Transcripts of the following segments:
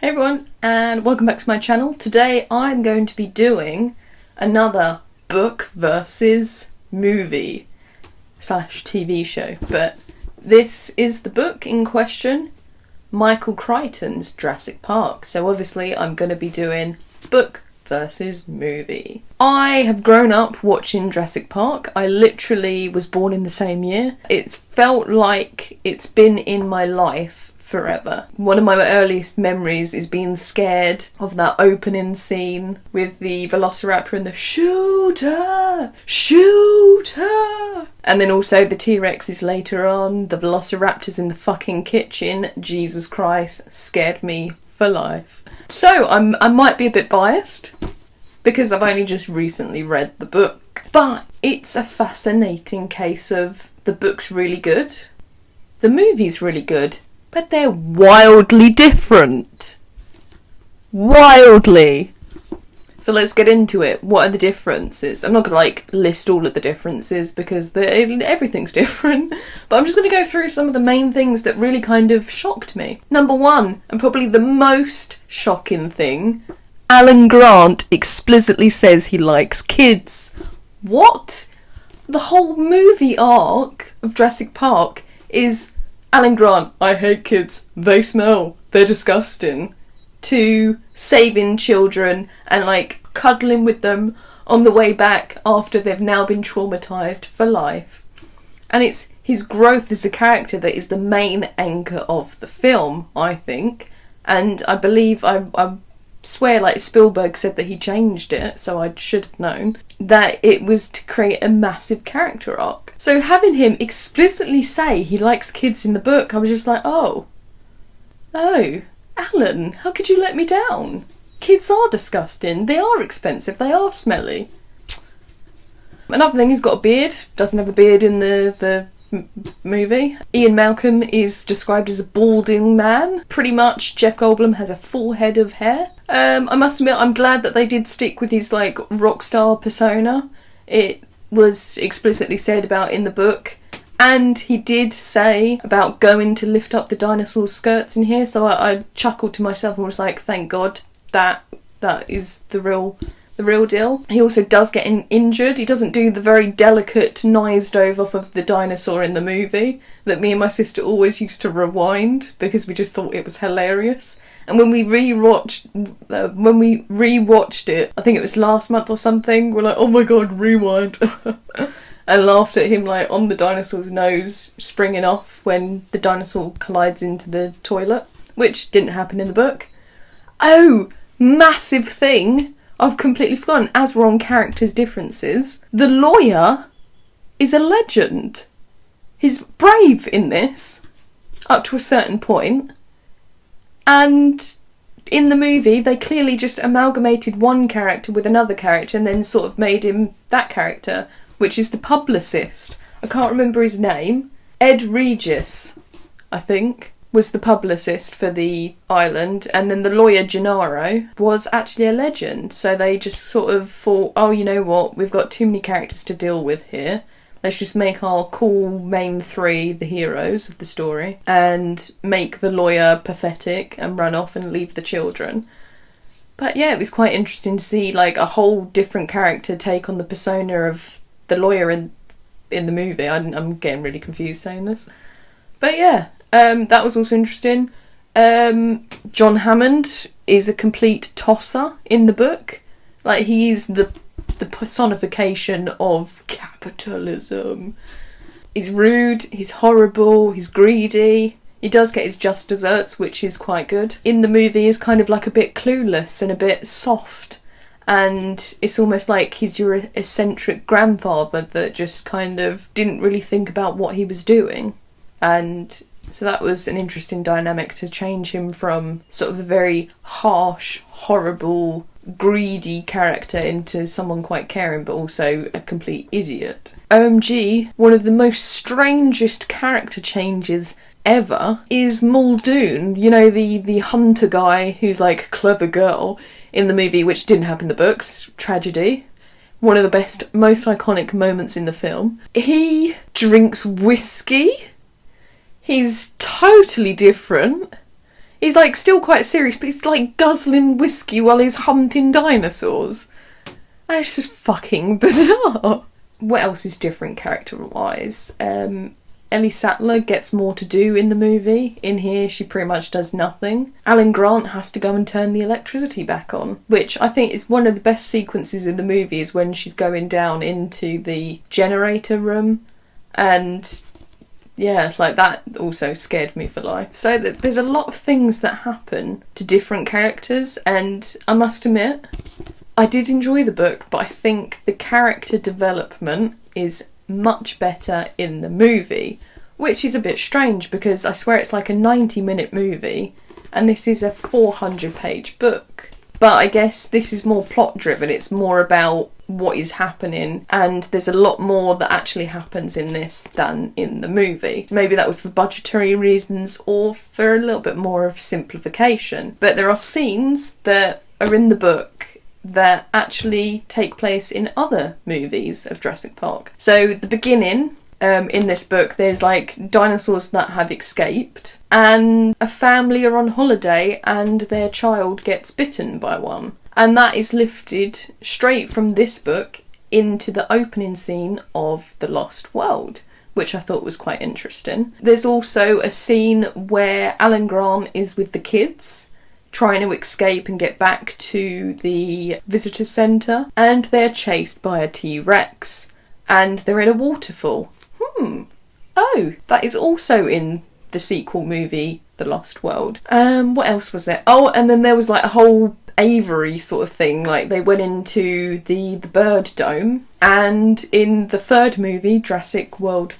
Hey everyone, and welcome back to my channel. Today I'm going to be doing another book versus movie / TV show, but this is the book in question, Michael Crichton's Jurassic Park. So obviously I'm going to be doing book versus movie. I have grown up watching Jurassic Park. I literally was born in the same year. It's felt like it's been in my life forever. One of my earliest memories is being scared of that opening scene with the Velociraptor and the shooter! And then also the T-Rexes later on, the Velociraptors in the fucking kitchen. Jesus Christ, scared me for life. So I might be a bit biased because I've only just recently read the book, but it's a fascinating case of the book's really good, the movie's really good, but they're wildly different. Wildly. So let's get into it. What are the differences? I'm not going to list all of the differences because everything's different. But I'm just going to go through some of the main things that really kind of shocked me. Number one, and probably the most shocking thing, Alan Grant explicitly says he likes kids. What? The whole movie arc of Jurassic Park is Alan Grant, I hate kids, they smell, they're disgusting, to saving children and cuddling with them on the way back after they've now been traumatised for life. And it's his growth as a character that is the main anchor of the film, I think. And I believe, I swear Spielberg said that he changed it, so I should have known, that it was to create a massive character arc. So having him explicitly say he likes kids in the book, I was just like, oh, Alan, how could you let me down? Kids are disgusting, they are expensive, they are smelly. Another thing, he's got a beard, doesn't have a beard in the movie. Ian Malcolm is described as a balding man. Pretty much Jeff Goldblum has a full head of hair. I must admit, I'm glad that they did stick with his rock star persona. It was explicitly said about in the book, and he did say about going to lift up the dinosaurs' skirts in here, so I chuckled to myself and was like, thank God that is the real deal. He also does get injured. He doesn't do the very delicate knives dove off of the dinosaur in the movie that me and my sister always used to rewind because we just thought it was hilarious. And when we rewatched it, I think it was last month or something, we're like, oh my god, rewind. And laughed at him on the dinosaur's nose springing off when the dinosaur collides into the toilet, which didn't happen in the book. Oh, massive thing I've completely forgotten, as we're on characters' differences. The lawyer is a legend. He's brave in this, up to a certain point. And in the movie, they clearly just amalgamated one character with another character and then sort of made him that character, which is the publicist. I can't remember his name. Ed Regis, I think, was the publicist for the island, and then the lawyer Gennaro was actually a legend. So they just sort of thought, oh, you know what, we've got too many characters to deal with here. Let's just make our cool main three the heroes of the story and make the lawyer pathetic and run off and leave the children. But yeah, it was quite interesting to see a whole different character take on the persona of the lawyer in the movie. I'm getting really confused saying this. But yeah, that was also interesting. John Hammond is a complete tosser in the book. He's the personification of capitalism. He's rude, he's horrible, he's greedy. He does get his just desserts, which is quite good. In the movie, he's kind of a bit clueless and a bit soft. And it's almost like he's your eccentric grandfather that just kind of didn't really think about what he was doing. And so that was an interesting dynamic to change him from sort of a very harsh, horrible, greedy character into someone quite caring but also a complete idiot. OMG, one of the most strangest character changes ever is Muldoon, the hunter guy who's clever girl in the movie, which didn't happen in the books. Tragedy. One of the best, most iconic moments in the film. He drinks whiskey. He's totally different. He's like still quite serious, but he's like guzzling whiskey while he's hunting dinosaurs. And it's just fucking bizarre. What else is different character-wise? Ellie Sattler gets more to do in the movie. In here, she pretty much does nothing. Alan Grant has to go and turn the electricity back on, which I think is one of the best sequences in the movie, is when she's going down into the generator room. And yeah, like that also scared me for life. So there's a lot of things that happen to different characters, and I must admit, I did enjoy the book, but I think the character development is much better in the movie, which is a bit strange because I swear it's like a 90-minute movie and this is a 400-page book. But I guess this is more plot driven, it's more about what is happening, and there's a lot more that actually happens in this than in the movie. Maybe that was for budgetary reasons or for a little bit more of simplification. But there are scenes that are in the book that actually take place in other movies of Jurassic Park. So the beginning, in this book, there's like dinosaurs that have escaped, and a family are on holiday and their child gets bitten by one. And that is lifted straight from this book into the opening scene of The Lost World, which I thought was quite interesting. There's also a scene where Alan Grant is with the kids, trying to escape and get back to the visitor centre, and they're chased by a T-Rex, and they're in a waterfall. Oh, that is also in the sequel movie, The Lost World. What else was there? Oh, and then there was like a whole aviary sort of thing, like they went into the bird dome, and in the third movie, Jurassic Park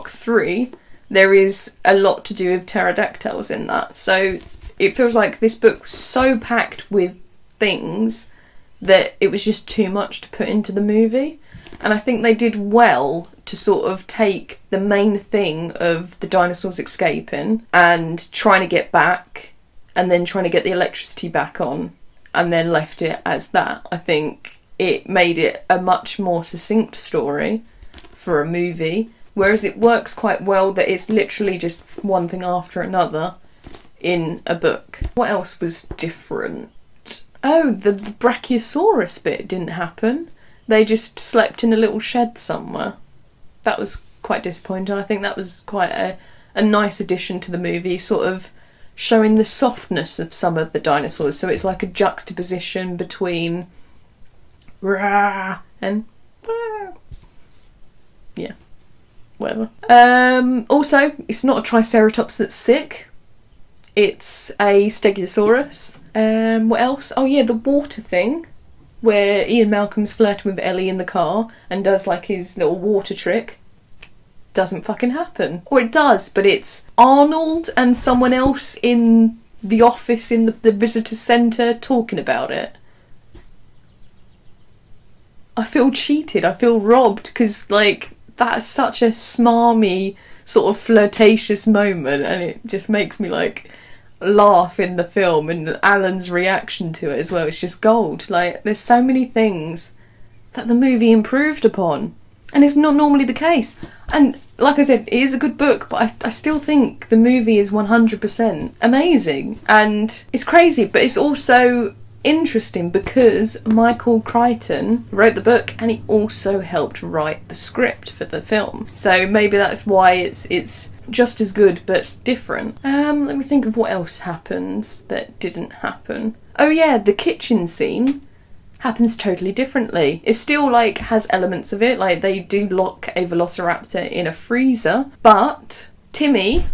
3, there is a lot to do with pterodactyls in that. So it feels like this book was so packed with things that it was just too much to put into the movie. And I think they did well to sort of take the main thing of the dinosaurs escaping and trying to get back, and then trying to get the electricity back on, and then left it as that. I think it made it a much more succinct story for a movie, whereas it works quite well that it's literally just one thing after another in a book. What else was different? Oh, the Brachiosaurus bit didn't happen. They just slept in a little shed somewhere. That was quite disappointing. I think that was quite a nice addition to the movie, sort of showing the softness of some of the dinosaurs. So it's like a juxtaposition between rah and rah. Yeah, whatever. Also, it's not a Triceratops that's sick. It's a Stegosaurus. What else? Oh yeah, the water thing, where Ian Malcolm's flirting with Ellie in the car and does like his little water trick. Doesn't fucking happen. Or it does, but it's Arnold and someone else in the office in the visitor centre talking about it. I feel cheated, I feel robbed, because like that's such a smarmy sort of flirtatious moment, and it just makes me like laugh in the film, and Alan's reaction to it as well. It's just gold. Like there's so many things that the movie improved upon, and it's not normally the case. And like I said, it is a good book, but I still think the movie is 100% amazing. And it's crazy, but it's also interesting because Michael Crichton wrote the book and he also helped write the script for the film. So maybe that's why it's just as good but it's different. Let me think of what else happens that didn't happen. Oh yeah, the kitchen scene happens totally differently. It still like has elements of it, like they do lock a velociraptor in a freezer, but Timmy,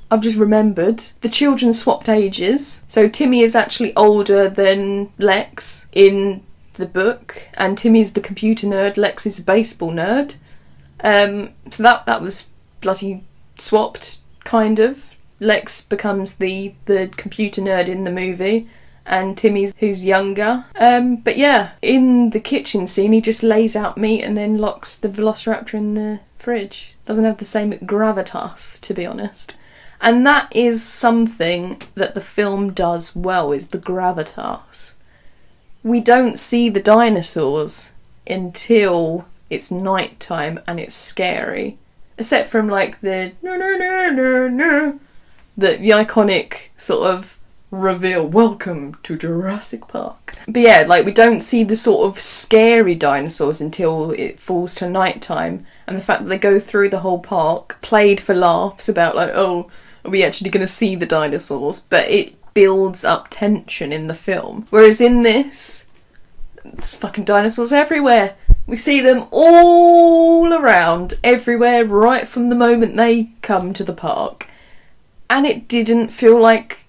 I've just remembered, the children swapped ages. So Timmy is actually older than Lex in the book, and Timmy's the computer nerd, Lex is the baseball nerd. So that was bloody swapped, kind of. Lex becomes the computer nerd in the movie, and Timmy's who's younger. But yeah, in the kitchen scene, he just lays out meat and then locks the velociraptor in the fridge. Doesn't have the same gravitas, to be honest. And that is something that the film does well, is the gravitas. We don't see the dinosaurs until it's nighttime and it's scary. Except from like the no, the iconic sort of reveal, welcome to Jurassic Park. But yeah, like, we don't see the sort of scary dinosaurs until it falls to night time, and the fact that they go through the whole park played for laughs about, like, oh, are we actually going to see the dinosaurs? But it builds up tension in the film. Whereas in this, there's fucking dinosaurs everywhere. We see them all around, everywhere, right from the moment they come to the park. And it didn't feel like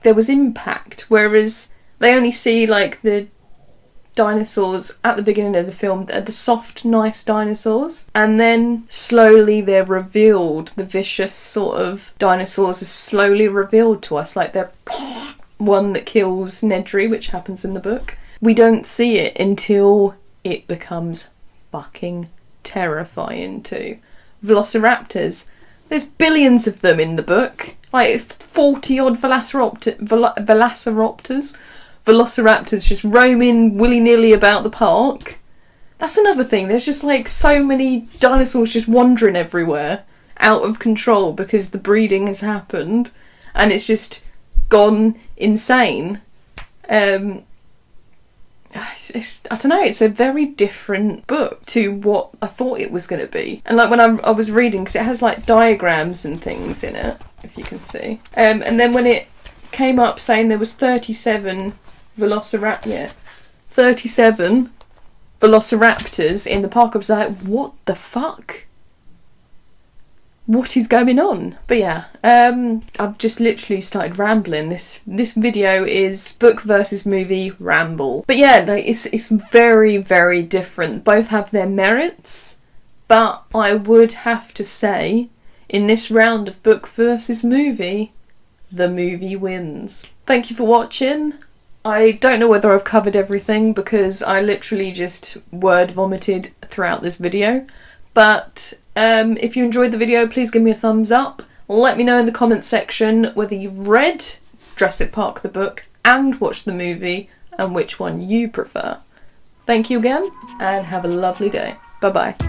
there was impact, whereas they only see, like, the dinosaurs at the beginning of the film, the soft, nice dinosaurs, and then slowly they're revealed. The vicious sort of dinosaurs are slowly revealed to us, like they're one that kills Nedry, which happens in the book. We don't see it until it becomes fucking terrifying too. Velociraptors. There's billions of them in the book. Like 40 odd velociraptors just roaming willy-nilly about the park. That's another thing. There's just like so many dinosaurs just wandering everywhere, out of control because the breeding has happened and it's just gone insane. I don't know, it's a very different book to what I thought it was going to be. And like when I was reading, because it has like diagrams and things in it, if you can see. And then when it came up saying there was 37 velociraptors in the park, I was like, what the fuck? What is going on? But yeah, I've just literally started rambling. This video is book versus movie ramble. But yeah, like it's very, very different. Both have their merits, but I would have to say, in this round of book versus movie, the movie wins. Thank you for watching. I don't know whether I've covered everything because I literally just word vomited throughout this video. But if you enjoyed the video, please give me a thumbs up. Let me know in the comments section whether you've read Jurassic Park the book and watched the movie and which one you prefer. Thank you again and have a lovely day. Bye bye.